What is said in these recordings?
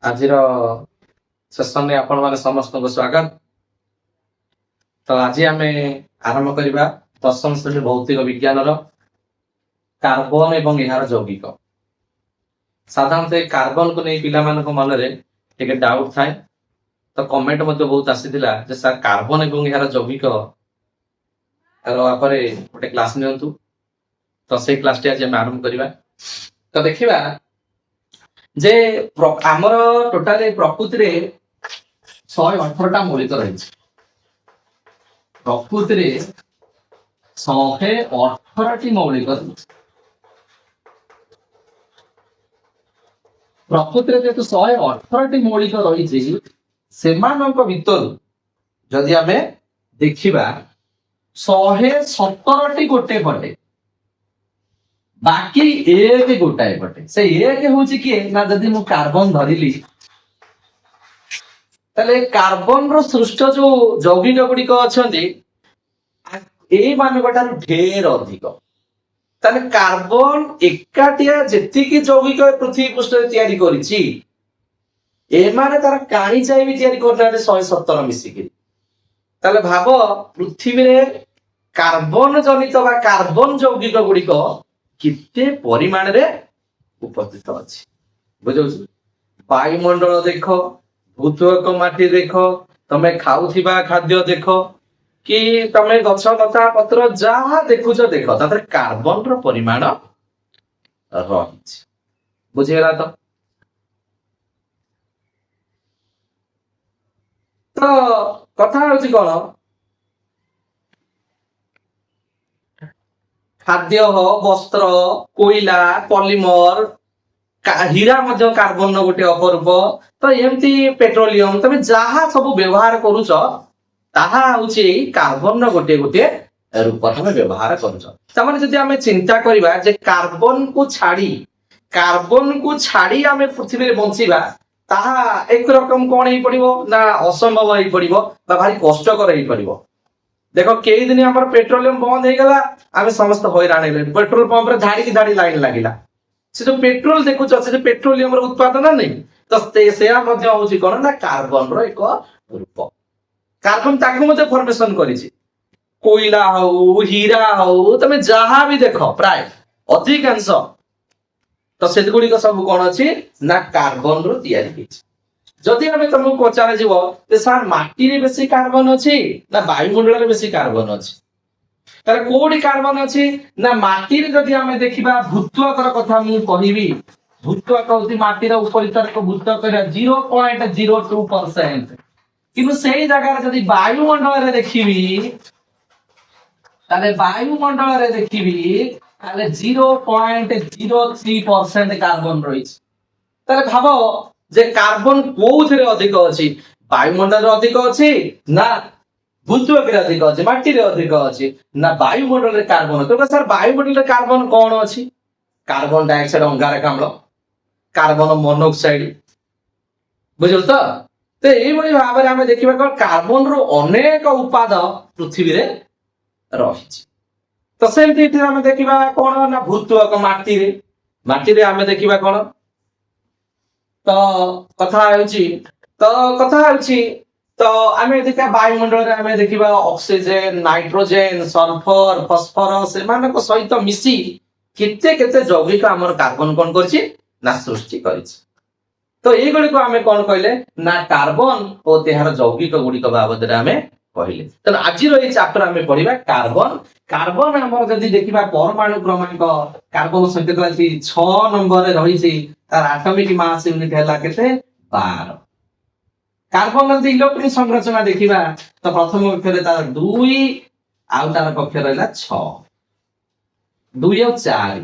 ଆଜିର ସେସନରେ ଆପଣ ମାନେ ସମସ୍ତଙ୍କୁ ସ୍ୱାଗତ। ତ ଆଜି ଆମେ ଆରମ୍ଭ କରିବା ଦଶମ ଶ୍ରେଣୀ ଭୌତିକ ବିଜ୍ଞାନର କାର୍ବନ ଏବଂ ଏହାର ଯୌଗିକ। ସାଧାରଣତଃ କାର୍ବନକୁ ନେଇ ପିଲାମାନଙ୍କ ମନରେ ଟିକେ ଡାଉଟ ଥାଏ। ତ କମେଣ୍ଟ ମଧ୍ୟ ବହୁତ ଆସିଥିଲା ଯେ ସାର୍ କାର୍ବନ ଏବଂ ଏହାର ଯୌଗିକ ପରେ ଗୋଟେ କ୍ଲାସ ନିଅନ୍ତୁ। ତ ସେଇ କ୍ଲାସଟି ଆଜି ଆମେ ଆରମ୍ଭ କରିବା। ତ ଦେଖିବା ଯେ ଆମର ଟୋଟାଲି ପ୍ରକୃତିରେ 118ଟା ମୌଳିକ ରହିଛି। ପ୍ରକୃତିରେ 118ଟି ମୌଳିକ ରହିଛି। ପ୍ରକୃତିରେ ଯେହେତୁ 118ଟି ମୌଳିକ ରହିଛି, ସେମାନଙ୍କ ଭିତରୁ ଯଦି ଆମେ ଦେଖିବା 117ଟି ଗୋଟେ ପଟେ, ବାକି 1 ଗୋଟାଏ ପଟେ। ସେ 1 ହଉଛି କିଏ ନା, ଯଦି ମୁଁ କାର୍ବନ ଧରିଲି ତାହେଲେ କାର୍ବନର ସୃଷ୍ଟ ଯୋଉ ଯୌଗିକ ଗୁଡିକ ଅଛନ୍ତି ଏଇ ମାନଙ୍କ ଠାରୁ ଢେର ଅଧିକ। ତାହେଲେ କାର୍ବନ ଏକାଟିଆ ଯେତିକି ଯୌଗିକ ପୃଥିବୀ ପୃଷ୍ଠରେ ତିଆରି କରିଛି, ଏମାନେ ତାର କାଣିଚାଏ ବି ତିଆରି କରିନାହାନ୍ତି 117 ମିଶିକି। ତାହେଲେ ଭାବ ପୃଥିବୀରେ କାର୍ବନ ଜନିତ ବା କାର୍ବନ ଯୌଗିକ ଗୁଡିକ କେତେ ପରିମାଣରେ ଉପସ୍ଥିତ ଅଛି। ବୁଝାଉଛି? ବାୟୁମଣ୍ଡଳ ଦେଖ, ଭୂତ୍ୱକ ମାଟି ଦେଖ, ତମେ ଖାଉଥିବା ଖାଦ୍ୟ ଦେଖ, କି ତମେ ଗଛ ଲତା ପତ୍ର ଯାହା ଦେଖୁଛ ଦେଖ, ତାପରେ କାର୍ବନର ପରିମାଣ ରହିଛି। ବୁଝିଗଲା ତ? ତ କଥା ହଉଛି କଣ, ଖାଦ୍ୟ, ବସ୍ତ୍ର, କୋଇଲା, ପଲିମର, ହୀରା ମଧ୍ୟ କାର୍ବନର ଗୋଟେ ଅପରୂପ। ତ ଏମିତି ପେଟ୍ରୋଲିୟମ, ତମେ ଯାହା ସବୁ ବ୍ୟବହାର କରୁଛ ତାହା ହଉଛି ଏଇ କାର୍ବନର ଗୋଟେ ଗୋଟେ ରୂପ ତମେ ବ୍ୟବହାର କରୁଛ। ତାମାନେ ଯଦି ଆମେ ଚିନ୍ତା କରିବା ଯେ କାର୍ବନକୁ ଛାଡି ଆମେ ପୃଥିବୀରେ ବଞ୍ଚିବା, ତାହା ଏକ ରକମ କଣ ହେଇପଡିବ ନା ଅସମ୍ଭବ ହେଇପଡିବ ବା ଭାରି କଷ୍ଟକର ହେଇପଡିବ। ଦେଖ କେଇ ଦିନ ଆମର ପେଟ୍ରୋଲିୟମ ବନ୍ଦ ହେଇଗଲା, ଆମେ ସମସ୍ତେ ହଇରାଣ ହେଲେ। ପେଟ୍ରୋଲ ପମ୍ପରେ ଧାଡି ଲାଇନ ଲାଗିଲା। ସେ ଯୋଉ ପେଟ୍ରୋଲ ଦେଖୁଛ, ସେ ଯୋଉ ପେଟ୍ରୋଲିୟମର ଉତ୍ପାଦନ ନାହିଁ, ତ ସେୟା ମଧ୍ୟ ହଉଛି କଣ ନା କାର୍ବନର ଏକ ରୂପ। କାର୍ବନ ତାକୁ ମଧ୍ୟ ଫର୍ମେସନ କରିଛି। କୋଇଲା ହଉ, ହୀରା ହଉ, ତମେ ଯାହା ବି ଦେଖ ପ୍ରାୟ ଅଧିକାଂଶ, ତ ସେଗୁଡିକ ସବୁ କଣ ଅଛି ନା କାର୍ବନରୁ ତିଆରି ହେଇଛି। ଯଦି ଆମେ ତମକୁ ପଚାରାଯିବ ଯେ ସାର୍ ମାଟିରେ ବେଶୀ କାର୍ବନ ଅଛି ନା ବାୟୁମଣ୍ଡଳରେ ବେଶୀ କାର୍ବନ ଅଛି, ତାହେଲେ କୋଉଠି କାର୍ବନ ଅଛି ନା ମାଟିରେ ଯଦି ଆମେ ଦେଖିବା, ଭୂତ୍ୱକର କଥା ମୁଁ କହିବି, ଭୂତ୍ୱକ ହଉଛି ମାଟିର ଉପରିତଳକ ଭୂତ୍ୱକର 0.02%। କିନ୍ତୁ ସେଇ ଜାଗାରେ ଯଦି ବାୟୁମଣ୍ଡଳରେ ଦେଖିବି, ତାହେଲେ 0.03% କାର୍ବନ ରହିଛି। ତାହେଲେ ଭାବ ଯେ କାର୍ବନ କୋଉଥିରେ ଅଧିକ ଅଛି, ବାୟୁମଣ୍ଡଳରେ ଅଧିକ ଅଛି ନା ଭୂତ୍ୱକରେ ଅଧିକ ଅଛି, ମାଟିରେ ଅଧିକ ଅଛି ନା ବାୟୁମଣ୍ଡଳରେ କାର୍ବନ। ତ ସାର୍ ବାୟୁମଣ୍ଡଳରେ କାର୍ବନ କଣ ଅଛି? କାର୍ବନ ଡାଇଅକ୍ସାଇଡ, ଅଙ୍ଗାରକାମ୍ଳ, କାର୍ବନ ମୋନୋକ୍ସାଇଡ। ବୁଝିଲ ତ? ତ ଏଇଭଳି ଭାବରେ ଆମେ ଦେଖିବା କଣ କାର୍ବନର ଅନେକ ଉପାଦ ପୃଥିବୀରେ ରହିଛି। ତ ସେମିତି ଏଠି ଆମେ ଦେଖିବା କଣ ନା ଭୂତ୍ୱକ ମାଟିରେ ଆମେ ଦେଖିବା କଣ, ତ କଥା ହେଉଛି ତ ଆମେ ଦେଖିବା ବାୟୁମଣ୍ଡଳରେ ଆମେ ଦେଖିବା ଅକ୍ସିଜେନ, ନାଇଟ୍ରୋଜେନ, ସଲଫର, ଫସଫରସ, ଏମାନଙ୍କ ସହିତ ମିଶି କେତେ କେତେ ଯୌଗିକ ଆମର କାର୍ବନ କଣ କରିଛି ନା ସୃଷ୍ଟି କରିଛି। ତ ଏଇଗୁଡିକୁ ଆମେ କଣ କହିଲେ ନା କାର୍ବନ ଓ ଏହାର ଯୌଗିକ ଗୁଡିକ ବାବଦରେ ଆମେ କହିଲେ। ତେଣୁ ଆଜିର ଏଇ ଚାପ୍ଟର ଆମେ ପଢିବା କାର୍ବନ। କାର୍ବନ ଆମର ଯଦି ଦେଖିବା ପରମାଣୁ କ୍ରମାଙ୍କ, କାର୍ବନ ସଂକେତ ଅଛି 6 ନମ୍ବରରେ ରହିଛି। ତାର ଆଟମିକ ମାସ ୟୁନିଟ ହେଲା କେତେ? 12। କାର୍ବନ ଯଦି ଇଲେକ୍ଟ୍ରନ ସଂରଚନା ଦେଖିବା, ତ ପ୍ରଥମ କକ୍ଷରେ ତାର 2 ଆଉ ତାର କକ୍ଷ ରହିଲା 6, 2 ଆଉ 4।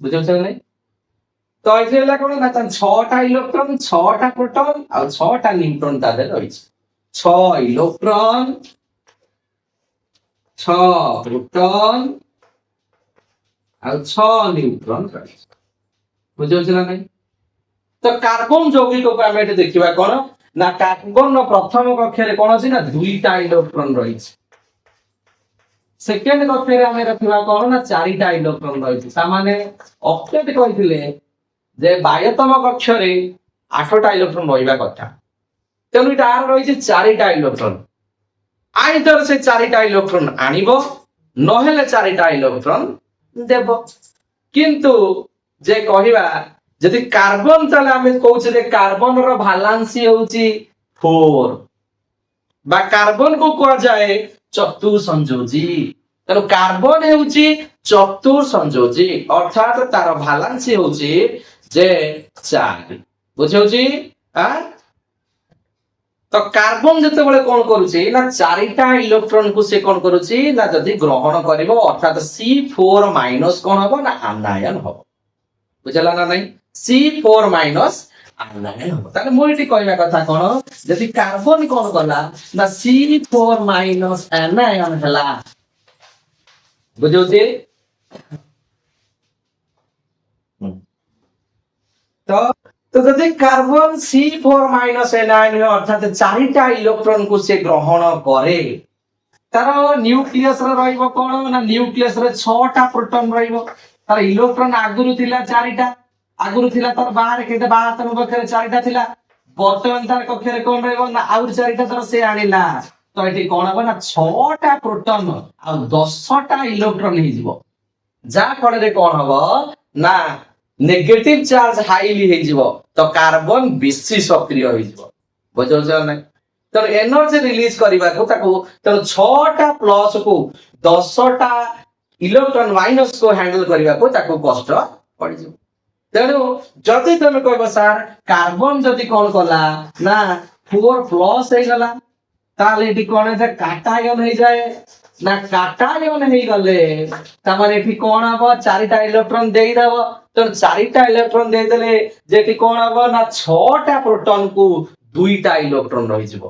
ବୁଝାଉଛି ନା ନାଇଁ? ତ ଏଠି ହେଲା କଣ ନା 6ଟା ଇଲେକ୍ଟ୍ରନ, 6ଟା ପ୍ରୋଟନ ଆଉ 6ଟା ନ୍ୟୁଟ୍ରନ ତା ଦେହରେ ରହିଛି। 6 ଇଲେକ୍ଟ୍ରନ, 6 ପ୍ରୋଟନ ଆଉ 6 ନ୍ୟୁଟ୍ରନ ରହିଛି। ବୁଝାଉଛି ନା ନାଇଁ? ତ କାର୍ବନ ଯୌଗିକକୁ ଆମେ ଏଠି ଦେଖିବା କଣ ନା କାର୍ବନର ପ୍ରଥମ କକ୍ଷରେ କଣ ଅଛି ନା 2ଟା ଇଲେକ୍ଟ୍ରନ ରହିଛି। ସେକେଣ୍ଡ କକ୍ଷରେ ଆମେ ରଖିବା କଣ ନା 4ଟା ଇଲେକ୍ଟ୍ରନ ରହିଛି। ତାମାନେ ଅକ୍ଟେଟ କହିଥିଲେ ଯେ 22ତମ କକ୍ଷରେ 8টা ইলেকট্রন রহিবা কথা তেଣୁ এটা আর রয়েছে 4টা ইলেকট্রন আইদর সে 4টা ইলেকট্রন আনিব নহলে 4টা ইলেকট্রন দেব কিন্তু যে কহিবা যদি কার্বন তাহলে আমি কହୁଛେ যে কার্বন ର ଭାଲାନ୍ସି ହେଉଛି 4 বা কার্বন को କୁହାଯାଏ ଚତୁଃ ସଂଯୋଜୀ ତେଣୁ କାର୍ବନ ହେଉଛି ଚତୁଃ ସଂଯୋଜୀ ଅର୍ଥାତ ତାର ଭାଲାନ୍ସି ହେଉଛି ଯେ 4 ବୁଝାଉଛି तो कार्बन যেতବେଳେ কোন করুଛି না 4টা ইলেকট্রন কু সে কোন করুଛି না যদি গ্রহণ করিব অর্থাৎ C4- কোন হবে না আনায়ন হবে বুঝলা না নাই C4- আনায়ন হবে তাহলে মই এটি কইবা কথা কোন যদি কার্বন কোন কলা না C4- আনায়ন হলা বুঝুছি তো तो যদি কার্বন C4- অর্থাৎ 4টা ইলেকট্রন কু সে গ্রহণ করে তার নিউক্লিয়াস রে রহিব কোন না নিউক্লিয়াস রে 6টা প্रोटॉन রহিব তার ইলেকট্রন আগুরু থিলা 4টা আগুরু থিলা তার বাহার কেতে বাহাতন কক্ষরে 4টা থিলা বর্তমান তার কক্ষরে কোন রহিব না আউর 4টা তার সে আনিলা তো এটি কোন হবে না 6টা प्रोटॉन আর 10টা ইলেকট্রন হইଯିବ যা ফলে কোন হবে না नेगेटिव चार्ज हाईली ହେଇଯିବ ତ କାର୍ବନ ବେଶୀ ସକ୍ରିୟ ହେଇଯିବ ବୁଝଉଛ ନା ତ ଏନର୍ଜି ରିଲିଜ କରିବାକୁ ତାକୁ ତ 6ଟା ପ୍ଲସ କୁ 10ଟା ଇଲେକ୍ଟ୍ରନ ମାଇନସ କୁ ହ୍ୟାଣ୍ଡଲ କରିବାକୁ ତାକୁ କଷ୍ଟ ପଡିଯିବ ତେଣୁ ଯଦି ତମେ କହିବ ସାର୍ କାର୍ବନ ଯଦି କଣ କଲା ନା 4 ପ୍ଲସ ହେଇଗଲା ତାହେଲେ ଏଠି କଣ ଯେ କାଟାୟନ ହେଇଯାଏ ନା କାଟାୟନ ହେଇଗଲେ ତାମାନେ ଏଠି କଣ ହବ 4ଟା ଇଲେକ୍ଟ୍ରନ ଦେଇଦବ तो 4टा इलेक्ट्रॉन दे देले जेटी कोन हबो ना 6टा प्रोटॉन को 2टा इलेक्ट्रॉन रहि जिवो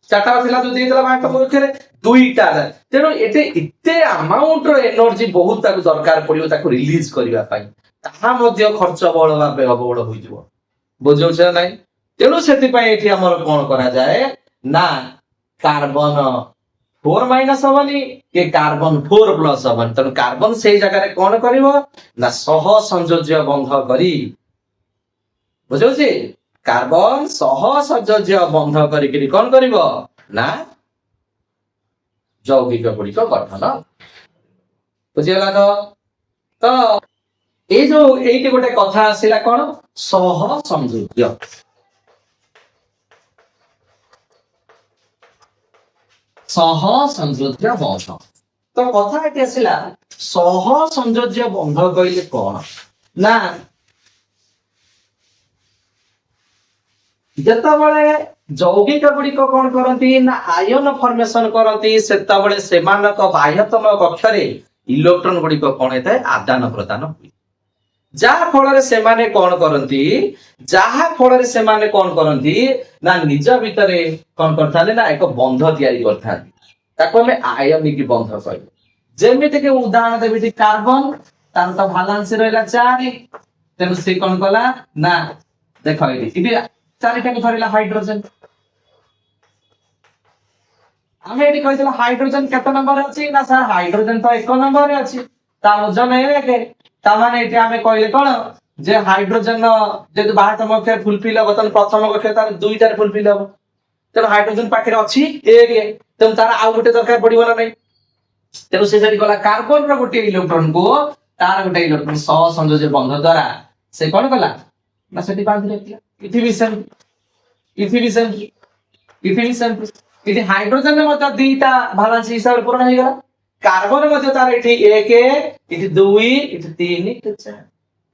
4टा थिला जो देला बात पक्षरे 2टा तेनो एते इते अमाउंट रो एनर्जी बहुत ताको दरकार पड़ियो ताको रिलीज करिवा पाई ताहा मध्ये खर्च बळ भाबे बळ होई जिवो बुझौछ नै तेनो सेति पाई एठी हमर कोन करा जाय ना कार्बन 4- हबनी के कार्बन 4+ हबनी तो कार्बन से जगह रे कोन करिवो ना सह संयोज्य बंध करी बुझौछि कार्बन सह संयोज्य बंध करी कि कोन करिवो ना যৌগিক গুড়িক গঠন বুঝিলা তো এই যে এইটি গোটে কথা আসিলা কোন সহ সংযোজ্য सह संयोज्य बंध तो कथा एटी आसिला सह संयोज्य बंध कहले कोन ना जेतबळे যৌগিক गुड़िक कोन करंती ना आयन फॉर्मेशन करंती सेतबळे सेमानक बाह्यतम कक्षरे इलेक्ट्रॉन गुड़िक कोन हेतै आदान प्रदान हुई जहा फଳରେ ସେମାନେ कोन करंती जहा फଳରେ ସେମାନେ कोन करंती ना निज भितरे कोन करथाले ना एक बंध तयारी करथाले ताको हमें आयनिक बंध कहै जेमिति के उदाहरण देबिति कार्बन तार तो भालांस रहला 4 तेनु से कोन कला ना देखो इति 4टा के धरिला हाइड्रोजन हमें एटी कहितला हाइड्रोजन केते नंबर अछि ना सर हाइड्रोजन तो 1 नंबर अछि ता वजन 1 ता माने एटी हमें कहले कोन जे हाइड्रोजन जेतु बाहतम अक्षर फुलफिल हो तन प्रथम अक्षर तार 2टा फुलफिल हो तेनु हाइड्रोजन पाखे अछि 1 तेनु तार आउ गोटे दरकार पड़िबो ना नै तेनु से जरी गला कार्बन रो गोटे इलेक्ट्रॉन को तार गोटे इलेक्ट्रॉन सह संयोज्य बंध द्वारा से कोन कला ना सेटी बांध लेतिया इथिविसन इति हाइड्रोजन में मत दीटा भालांस हिसाब पूर्ण हो गला कार्बन में तार इति 1 इति 2 इति 3 इति 4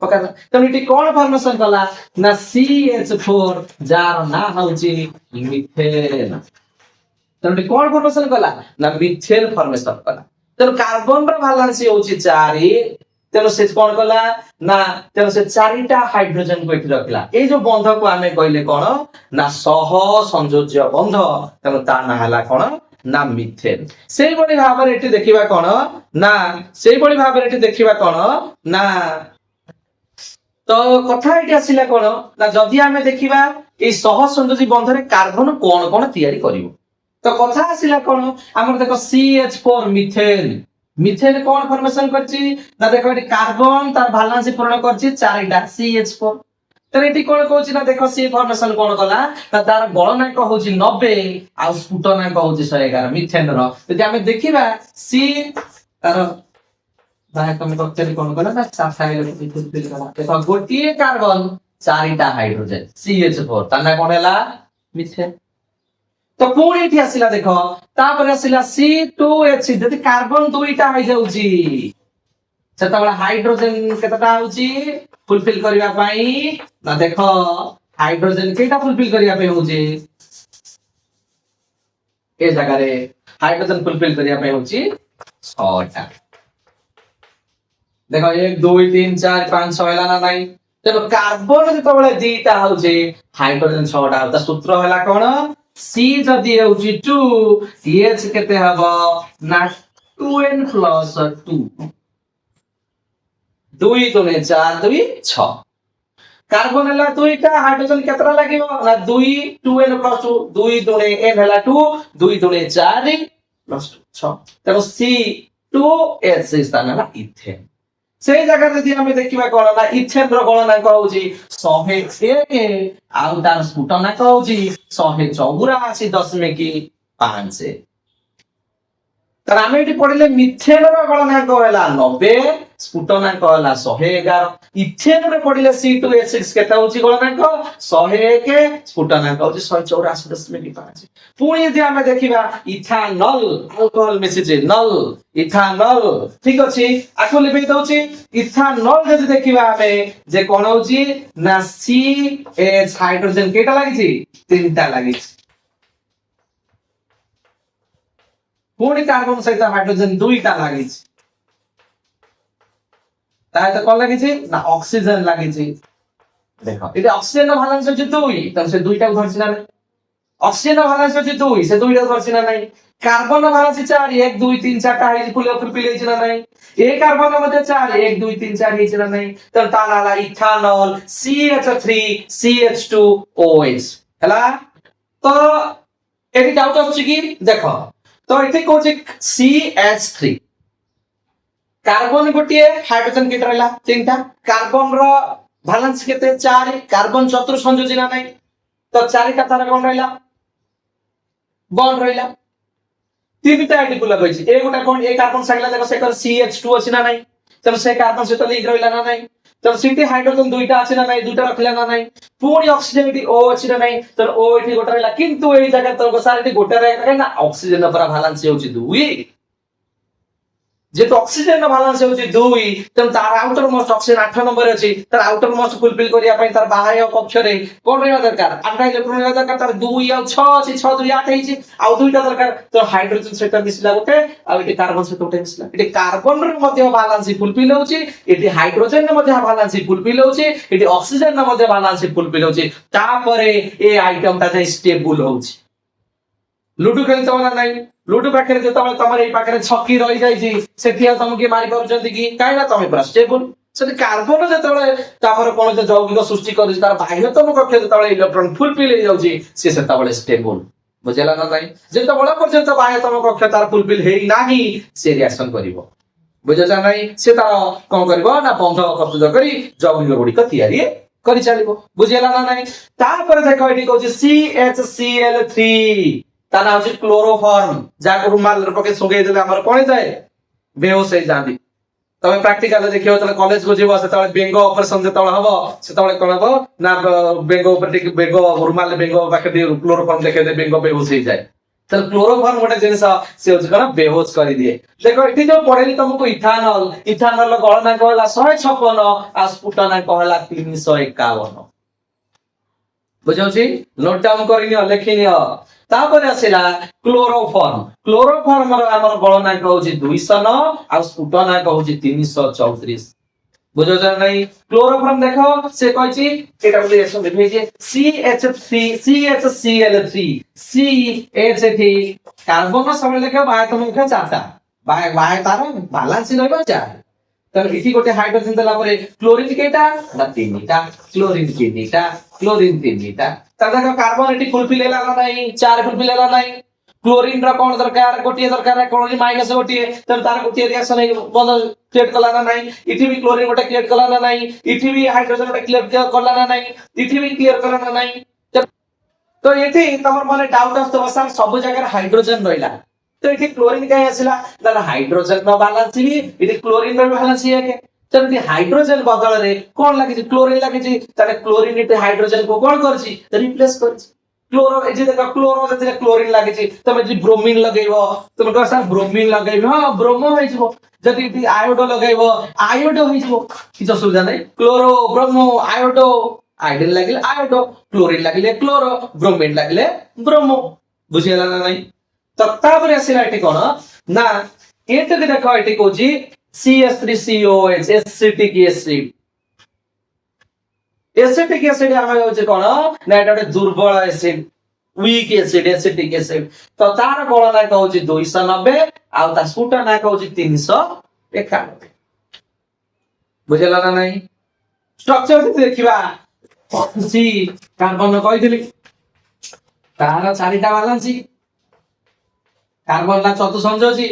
पका तो इति कोन फॉर्मेशन कला ना CH4 जार ना होची मिथेन तो इति कोन फॉर्मेशन कला ना मिथेन फॉर्मेशन कला तो कार्बन रो भालांस होची 4 तेनो से कोन कला ना तेनो से 4टा हाइड्रोजन को इति रखला ए जो बंध को हमें कहले कोन ना सह संयोज्य बंध तेनो ता ना हला कोन ना मिथेन सेही बडी भाबरे एटी देखिबा कोन ना सेही बडी भाबरे एटी देखिबा कोन ना तो कथा एटी आसिला कोन ना जदी हमें देखिबा ए सह संयोजी बंधरे कार्बन कोन कोन तयारी करिवो तो कथा आसिला कोन हमर देखो CH4 मिथेन मिथेन कोन फॉर्मेशन करछि ना देखो एटी कार्बन तार भालांस पूर्ण करछि 4टा CH4 ତାହେଲେ ଏଠି କଣ କହୁଛି ନା ଦେଖ ସି ଫର୍ମେସନ କଣ କଲା ନା ତାର ଗଳନାଙ୍କ ହଉଛି 90 ଆଉ ସ୍ଫୁଟନାଙ୍କ ହଉଛି 111 ମିଥେନ ର। ଯଦି ଆମେ ଦେଖିବା ସି ତାର ତମେ ପଚାରି କଣ କଲା ନା ଦେଖ ଗୋଟିଏ କାର୍ବନ 4ଟା ହାଇଡ୍ରୋଜେନ CH4 ତା ନା କଣ ହେଲା ମିଥେନ। ତ ପୁଣି ଏଠି ଆସିଲା ଦେଖ ତାପରେ ଆସିଲା C2H ଯଦି କାର୍ବନ 2ଟା ହେଇଯାଉଛି ସେତେବେଳେ ହାଇଡ୍ରୋଜେନ କେତେଟା ହଉଛି ଫୁଲଫିଲ କରିବା ପାଇଁ ନା ଦେଖ ହାଇଡ୍ରୋଜେନ କେଇଟା ଫୁଲଫିଲ କରିବା ପାଇଁ ହଉଛି ଏ ଜାଗାରେ ହାଇଡ୍ରୋଜେନ ଫୁଲଫିଲ କରିବା ପାଇଁ ହଉଛି 6ଟା। ଦେଖ 1 2 3 4 5 6 ହେଲା ନା নাই ତେଣୁ କାର୍ବନ ଯେତେବେଳେ 2ଟା ହଉଛି ହାଇଡ୍ରୋଜେନ 6ଟା ତା ସୂତ୍ର ହେଲା କଣ C ଯଦି ହେଉଛି 2 H କେତେ ହବ ନା 2n + 2 2 2 4 2 6 कार्बन ହେଲା 2ଟା हाइड्रोजन केतरा लागिवो ना 2 2n + 2 2 2 n ହେଲା 2 2 2 4 + 6 तब C2H स्थान ହେଲା इथेन से जगह रे हम देखिबा कोन ना इथेन रो गणनांक होउची 101 आउ तार स्फुटनांक होउची 184.5 तर आमे एठी पढिले मिथेन रो गणनांक होला 90 स्फुटनांक होला 111 इथेन रे पढिले C2H6 केता होची गणनांक 101 स्फुटनांक होची 184.5 पुणी यदि आमे देखिबा इथानल अल्कोहल मिसिचे नल इथानल ठीक अछि आको लिबे दउची इथानल जदि देखिबा आमे जे कोन होची ना CH हाइड्रोजन केटा लागिची 3टा लागिची पुणी कार्बन सहित हाइड्रोजन 2टा लागिची ताहे त कोन लागिची ना ऑक्सीजन लागिची देखो इते ऑक्सीजन रो बैलेंस होची 2 त से 2टा धरछि ना ऑक्सीजन रो बैलेंस होची 2 से 2टा धरछि ना नाही कार्बन रो बैलेंस 4 1 2 3 4 टा है फुल फुल हेछि ना नाही ए कार्बन मध्ये 4 1 2 3 4 हेछि ना नाही त तानाला इथानल CH3 CH2OH हला तो एटी डाउट अछि कि देखो तो इथे कोचे CH3 कार्बन गोटिए हाइड्रोजन केते रहला 3टा कार्बन रो बैलेंस केते 4 कार्बन चतुर संयोजी ना नाही तो 4टा तार कोन रहला बॉन्ड रहला 3टा एटी को लगैछि ए गोटा कोन ए कार्बन साइडला देखो से कर CH2 अछि ना नाही तब से कार्बन से तो लिंक रहला ना नाही तब सिटी हाइड्रोजन 2टा अछि ना नाही 2टा रखला ना नाही पुणी ऑक्सीजन एटी O अछि ना नाही तर O एटी गोटा रहला किंतु ए जगह तो सारटी गोटा रहला ना ऑक्सीजन पर बैलेंस होछि 2 जे तो ऑक्सीजन नो बैलेंस होछि 2 तम तार आउटर मोस्ट ऑक्सीजन 8 नंबर अछि तार आउटर मोस्ट फुलफिल करिया पई तार बाह्य कक्ष रे कोन रहबा दरकार 8टा इलेक्ट्रॉन रहबा दरकार तार 2 आ 6 अछि 6 2 8 हेछि आ 2टा दरकार तो हाइड्रोजन सहित मिसला गोटे आ एटी कार्बन सहित गोटे मिसला एटी कार्बन रे मध्ये बैलेंस फुलफिल होछि एटी हाइड्रोजन रे मध्ये बैलेंस फुलफिल होछि एटी ऑक्सीजन रे मध्ये बैलेंस फुलफिल होछि तापरे ए आइटम ता स्टेबल होछि लूडो खेलते वाला नहीं लूडो पाखरे जेतबे तमर एई पाखरे छक्की रहि जाई छी सेठिया तुम के मारि परजंती की काइला तमे पूरा स्टेबल से कार्बन जेतबे तापर कोन जे यौगिक सृष्टि करि तार बाह्यतम कक्ष जेतबे इलेक्ट्रॉन फुलफिल हो जाउची से सेतबे स्टेबल बुझला ना नाही जेतबे पर्यंत बाह्यतम कक्ष तार फुलफिल हेई नाही से रिएक्शन करिवो बुझला नाही से तार कोन करिवो ना बंध प्रस्तुत करी यौगिक गुडी क तयारी करि चलिवो बुझला ना नाही तापर देखो एठी कहूची CHCl3 ताना होची क्लोरोफॉर्म जाको रुमाल पके सुगै देले हमर कोन जाय बेहोश हो जांदी तमे प्रैक्टिकल देखियो तले कॉलेज को जीवो सेतले बेंगो ऑपरेशन जेतले हबो सेतले कोन हबो ना बेंगो ऊपर टिक बेंगो रुमाल बेंगो पाके दे क्लोरोफॉर्म देखे दे बेंगो बेहोश हो जाय तले क्लोरोफॉर्म गोटे जिंस से होची कोन बेहोश करि दिए देखो इति जो पढेली तुमको इथानल इथानल गणना कहला 156 आ स्फुटनांक कहला 351 बुझौची नोट डाउन करिनियो लेखिनियो तापर आसिला क्लोरोफॉर्म रो हमर गणनांक होची 209 आ स्फुटनांक होची 334 बुझो जा नहीं क्लोरोफॉर्म देखो से कहची एटा बोली एसो लिखै CH3 CH3 कार्बन समय लेके बाय तुम के चारटा बाय तार बैलेंस रहबा चार तर इथि गोटे हाइड्रोजन देला परे क्लोरीन केटा ना 3टा क्लोरीन 3टा क्लोरीन 3टा तर देखो कार्बन एटी फुलफिल होला ना नहीं 4 फुलफिल होला नहीं क्लोरीन रो कोन दरकार गोटिए दरकार क्लोरीन माइनस गोटिए त तार गोटिए रिएक्शन बंद क्रिएट कला ना नहीं इथि भी क्लोरीन गोटे क्रिएट कला ना नहीं इथि भी हाइड्रोजन गोटे क्लियर कला ना नहीं इथि भी क्लियर कला ना नहीं तो एठी तमर माने डाउट आस्तो सर सब जगह हाइड्रोजन रहिला तो एठी क्लोरीन काहे आसिला ना हाइड्रोजन नो बैलेंस भी एठी क्लोरीन रो बैलेंस है के जब हाइड्रोजन बदल रे कोन लागि क्लोरीन लागि ताले क्लोरीन एठी हाइड्रोजन को कोन करछि रिप्लेस करछि क्लोरो जे देखो क्लोरो जे क्लोरीन लागि छि तमे जे ब्रोमीन लगैबो तमे कह सर ब्रोमीन लगैबो हां ब्रोमो होई जबो जदि ती आयोडो लगैबो आयोडो होई जबो किछ असुविधा नै क्लोरो ब्रोमो आयोडो आयोडीन लागिले आयोडो क्लोरीन लागिले क्लोरो ब्रोमीन लागिले ब्रोमो बुझियला ना नै तत्ताबरे आसिला एटी कोन ना एटा के देखो एटी कोजी CH3COH acetic acid acetic acid आमे होचे कोन ना एटा दुर्बल acid weak acid acetic acid तो तार गणना कहउची 290 आ ता स्फुटन ना कहउची 391 बुझला ना नहीं स्ट्रक्चर देखिबा सी कार्बन कहि दिली तार चारिटा वालांसी कार्बन ला चतु संयोजी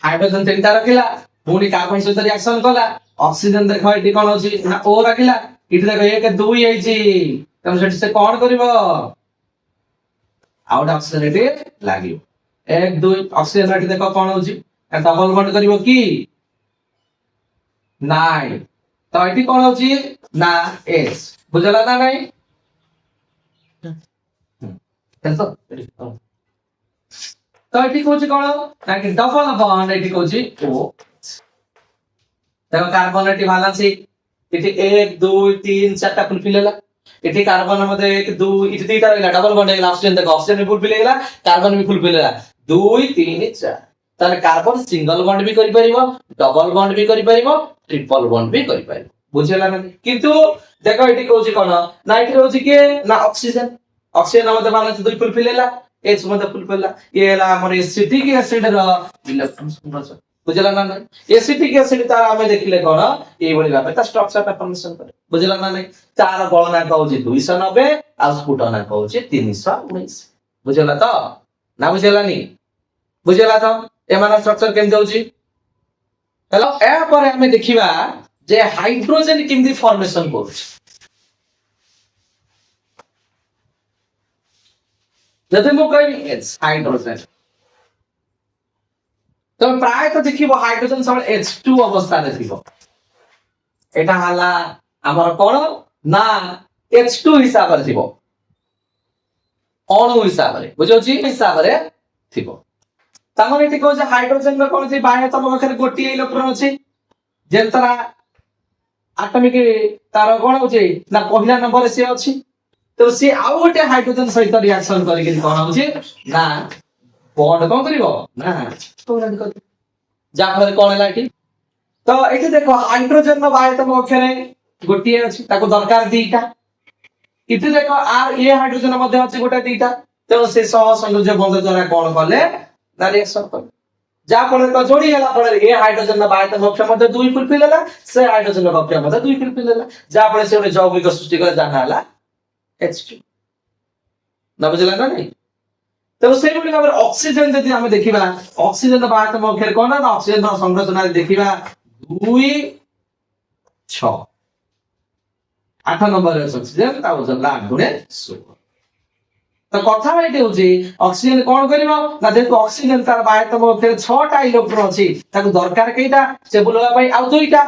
हाइड्रोजन तीनटा रखिला पुनी कार्बन सहित रिएक्शन कला ऑक्सीजन देखो एटी कोन होची ना ओ रखिला इटी देखो 1 2 आइची तम सेठी से कोन करबो आउट ऑक्सीजन एटी लागियो 1 2 ऑक्सीजन एटी देखो कोन होची डबल बॉन्ड करबो की नाइ तो एटी कोन होची ना एस बुझला ना नहीं तो एटी कोची कोन ना कि डबल बॉन्ड एटी कोची ओ देखो कार्बन एटी बैलेंस इथे 1 2 3 4टा फुलफिलला इथे कार्बन मध्ये 1 2 इथे तीनटा रहिला डबल बॉन्ड है ऑक्सीजन देखो ऑक्सीजन भी फुलफिलला कार्बन भी फुलफिलला 2 3 4 ताले कार्बन सिंगल बॉन्ड भी करि परिबो डबल बॉन्ड भी करि परिबो ट्रिपल बॉन्ड भी करि परिबो बुझिला ना किंतु देखो एटी कोची कोन नाइट्रोजन होची के ना ऑक्सीजन ऑक्सीजन मध्ये बैलेंस 2 फुलफिलला एच मध्ये फुलफिलला ये ला हमर एसिटिक एसिड रो इलेक्ट्रॉन संरचना बुझला ना एसिटिक एसिड तार हमें देखिले कोन ए बळी भाबे ता स्ट्रक्चर ता फॉर्मेशन करे बुझला ना तार गणना कहउची 290 आ स्फुटना कहउची 319 बुझला त ना बुझला नी बुझला त एमाना स्ट्रक्चर केम जाउची हेलो ए पर हमें देखिबा जे हाइड्रोजन केमदी फॉर्मेशन करूची जदि मो कहि एच हाइड्रोजन तो प्राय तो देखिबो हाइड्रोजन सब H2 अवस्था रे थिबो एटा हला हमर कोन ना H2 हिसाब रे थिबो अणु हिसाब रे बुझौ छी हिसाब रे थिबो तमन एटी को जे हाइड्रोजन रे कोन छी बाह्यतम अक्षर गोटी इलेक्ट्रॉन अछि जेंतरा एटॉमिक तार कोन होची ना पहिला नंबर से अछि तो से आउ गोटे हाइड्रोजन सहित रिएक्शन करि के कोन होची ना बॉन्ड कोन करिवो ना स्टोरेज कर जा फले कोन हैला एठी तो एठी देखो हाइड्रोजन नो बाह्यतम अक्षर गोटिए अछि ताको दरकार दीटा इति देखो आर ए हाइड्रोजन मध्ये अछि गोटे दीटा तो से सह संयोज्य बंध द्वारा कोन करले ना रिएक्शन कर जा फले तो जोडी हैला फले ए हाइड्रोजन नो बाह्यतम अक्षर मध्ये 2 फुलफिलला से हाइड्रोजन नो अक्षर मध्ये 2 फुलफिलला जा फले से जैविक सृष्टि कर जाना हैला H2 ना बुझला ना नहीं तो से बड़ी भाबरे ऑक्सीजन जदि हम देखिबा ऑक्सीजन द बात म फेर कोन ना ऑक्सीजन द संरचना देखिबा 2 6 8 नंबर ऑक्सीजन ता वजन ला 8 गुणे 16 तो कथा एटे होची ऑक्सीजन कोन करिवो ना देखो ऑक्सीजन तार बायतम फेर 6 टा इलेक्ट्रॉन अछि ताको दरकार केटा से बुलवा भाई आउ दुईटा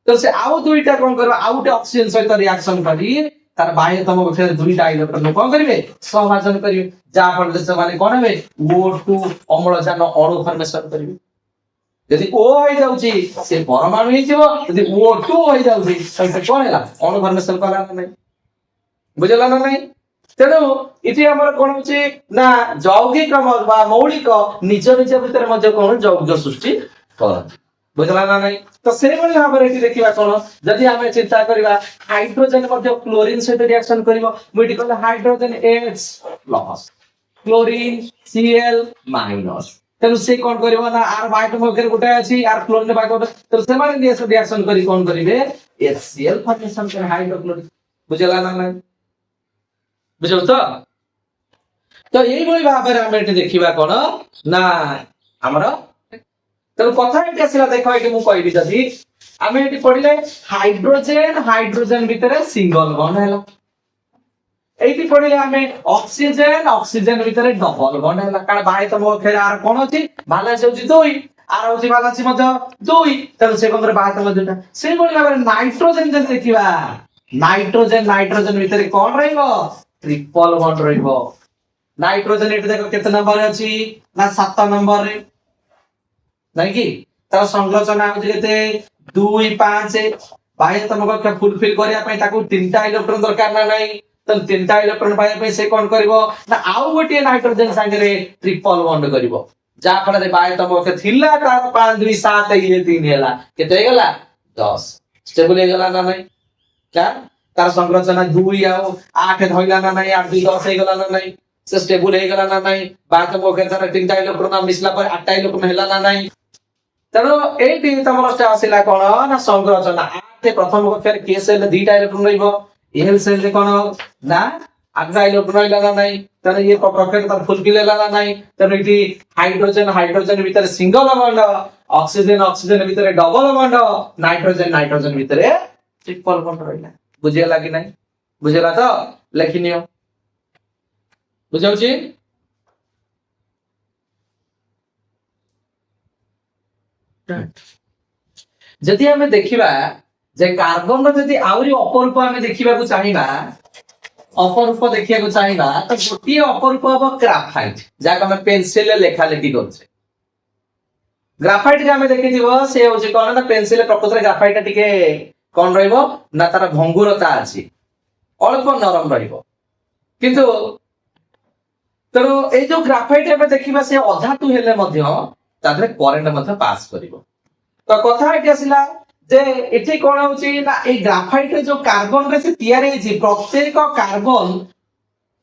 तो से आउ दुईटा कोन करबा आउट ऑक्सीजन सहित रिएक्शन करी तार बाह्यतम फेर दुईटा इलेक्ट्रॉन कोन करिवे संभाजन करिवे जा फल से माने कोन हेबे O2 अम्लजान अणु फॉर्मेशन करिवे यदि O होई जाउची से परमाणु होई जेबो यदि O2 होई जाउची से कोन हैला अणु फॉर्मेशन करा नै बुझला ना नै तेनो इति हमर कोन होची ना यौगिक बा मौलिक निज निज भीतर मध्ये कोन यौगिक सृष्टि करत बुझला ना नै तो से बळी भाबरे एति देखिबा कोन जदि हमें चिंता करिबा हाइड्रोजन मध्ये क्लोरीन सहित रिएक्शन करिवो मुइटी कहले hydrogen H plus chlorine Cl minus तेनु से कोन करिवो ना आर बायटम वगैरह गोटे अछि आर क्लोरीन बायटम तो से माने दिए से रिएक्शन करी कोन करिवे HCl फॉर्मेशन कर हाइड्रोक्लोरिक बुझला ना नै बुझौ तो ତ ଏଇଭଳି ଭାବରେ ଆମେ ଏଠି ଦେଖିବା କଣ ନା ଆମର ତେଣୁ କଥା ଏଠି ଆସିଲା ଦେଖ ଏଠି ମୁଁ କହିବି ଯଦି ଆମେ ଏଠି ପଢିଲେ ହାଇଡ୍ରୋଜେନ ଭିତରେ ସିଙ୍ଗଲ ବଣ୍ଡ ହେଲା এইটি পড়িলে আমি অক্সিজেন ভিতরে ডবল বন্ড ହେଲା কারণ বাই তম ফের আর কোন আছে ভালেন্স হচ্ছে 2 আর হচ্ছে ভালেন্স মধ্যে 2 তাহলে সে কোনরে বাই তম দুটা সেই বলি ভাবে নাইট্রোজেন যদি দেখিবা নাইট্রোজেন ভিতরে কোন রহিব ট্রিপল বন্ড রহিব নাইট্রোজেন এটি দেখো কেতে নম্বর আছে না 7 নম্বর রে নাই কি তার সংরচনা হচ্ছে কেতে 2 5 বাই তম কক্ষ ফুলফিল করিয়া পই তাকু তিনটা ইলেক্ট্রন দরকার না নাই तो तीनटा इलेक्ट्रॉन पाइबा पे से कोन करबो ना आउ गोटे नाइट्रोजन संगे रे ट्रिपल बॉन्ड करबो जा फल बाय तम के थिला तार 5 2 7 ये 3 हैला केते गेला 10 स्टेबल हे गेला ना नहीं क्या तार संरचना 2 आउ 8 धइला ना नहीं 8 2 10 हे गेला ना नहीं से स्टेबल हे गेला ना नहीं बाय तम के तार तीनटा इलेक्ट्रन मिसला पर 8टा इलेक्ट्रन हैला ना नहीं तनो एटी तमर से आसिला कोन ना संरचना 8 प्रथम कक्षर केस ले 2टा इलेक्ट्रन रहिबो एल सेल रे कोन ना आगरा इलेक्ट्रन रहला ना नाही तर ये कक्षर तर फुलफिल हैला ना नाही तर इटी हाइड्रोजन भीतर सिंगल बॉन्ड ऑक्सीजन भीतर डबल बॉन्ड नाइट्रोजन भीतर ट्रिपल बॉन्ड रहला बुझेला कि नाही बुझेला तो लेखिनियो बुझाउची जदि हमें देखिबा जे कार्बन रो जदि आउरी अपरूप हमें देखिबा को चाहिबा अपरूप देखिया को चाहिबा तो गोटी अपरूप अब ग्राफाइट जाक हम पेंसिल ले लेखा लेखी करछे ग्राफाइट के हमें देखि दिबो से होजे कोन ना पेंसिल प्रकृति ग्राफाइट टिके कोन रहइबो ना तार भंगुरता अछि अल्प नरम रहइबो किंतु तरो ए जो ग्राफाइट हमें देखिबा से अधातु हेले मध्य तादरे करंट मध्य पास करिवो तो कथा एटी आसिला जे एठी कोन होची ना ए ग्राफाइट रे जो कार्बन रे से तयार हेची प्रत्येक कार्बन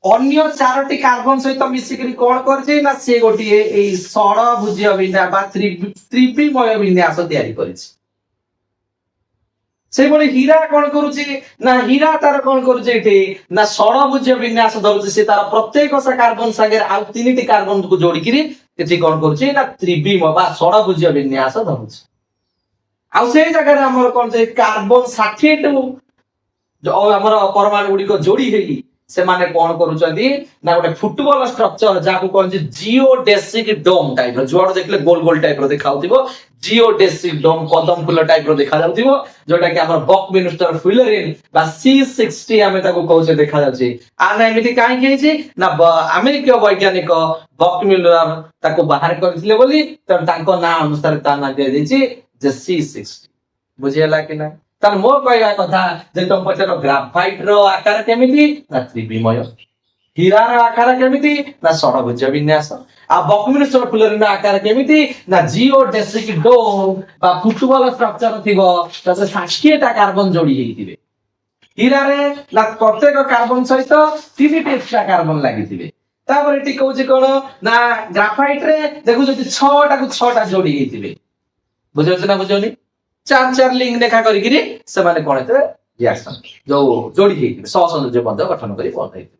अन्य चारोटी कार्बन सहित मिसिकरी कोन करछि ना से गोटी ए षडभुजीय विन्यास बा त्रिविमय विन्यास तयारी करिछि से बोले हीरा कोन करूछि ना हीरा तार कोन करूछि एठी ना षडभुजीय विन्यास धरुछि से तार प्रत्येक सा कार्बन संगे आ तीनटी कार्बन को जोडी किरी एठी कोन करूछि ना त्रिविमय बा षडभुजीय विन्यास धरुछि आ से जगह रे हमर कोन जे कार्बन 60 जो हमर परमाणु गुडी को जोडी हेली से माने कोन करूचंदी ना गोटे फुटबॉल स्ट्रक्चर जाको कोन जे जियोडेसिक डोम टाइप रो जोड़ देखले गोल गोल टाइप रो देखाउतिबो जियोडेसिक डोम कदम फुल टाइप रो देखा जाउतिबो जोटा कि हमर बकमिन्स्टर फुलरिन बा C60 हमें ताको कहउचे देखा जाउची आ ना एमिति काहे कि छी ना अमेरिकीय वैज्ञानिक बकमिलर ताको बाहर करथिले बोली त ताको नाम अनुसार ता ना दे देछि जे C60 बुझियला कि ना तार मो कहया कथा जे तुम पचरो ग्राफाइट रो आकार केमिति ना त्रिविमय हीरा रो आकार केमिति ना षडभुज विन्यास आ बकमिन्स्टर फुलरिन आकार केमिति ना जियोडेसिक डोम बा फुटबॉल स्ट्रक्चर थिबो तसे 60 टा कार्बन जोडी हेइतिबे हीरा रे ना प्रत्येक कार्बन सहित 3 टा एक्स्ट्रा कार्बन लागितिबे तापर एटी कहउची कोन ना ग्राफाइट रे देखु जति 6 टा को 6 टा जोडी हेइतिबे बुझौछ ना बुझौनी चार चार लिंक देखा करी गिरी से माने कोन हेते रिएक्शन जो जोडी हेइतिबे सहसंयोजक बंध गठन करी बनैतिबे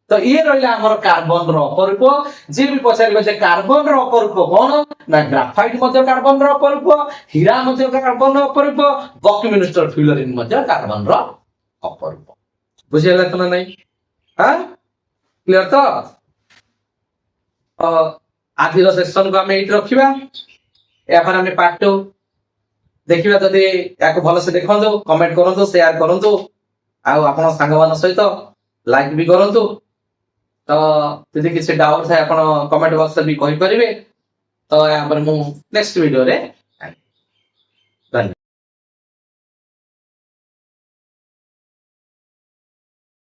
तो ये रहिला हमर कार्बन रो अपरूप जे भी पछारिबे जे कार्बन रो अपरूप कोन ना ग्राफाइट मध्ये कार्बन रो अपरूप हीरा मध्ये कार्बन रो अपरूप बकमिन्स्टर फुलरिन मध्ये कार्बन रो अपरूप बुझियला त नै हां क्लियर तो आदिर सेक्शन को हम एट रखिबा एफर हम पार्ट 2 देखिबा तदे याको भलो से देखंदो कमेंट करंदो शेयर करंदो आ आपण संगमान सहित लाइक भी करंदो तो यदि किसी डाउट है आपण कमेंट बॉक्स में भी कहि परिबे तो या पर मु नेक्स्ट वीडियो रे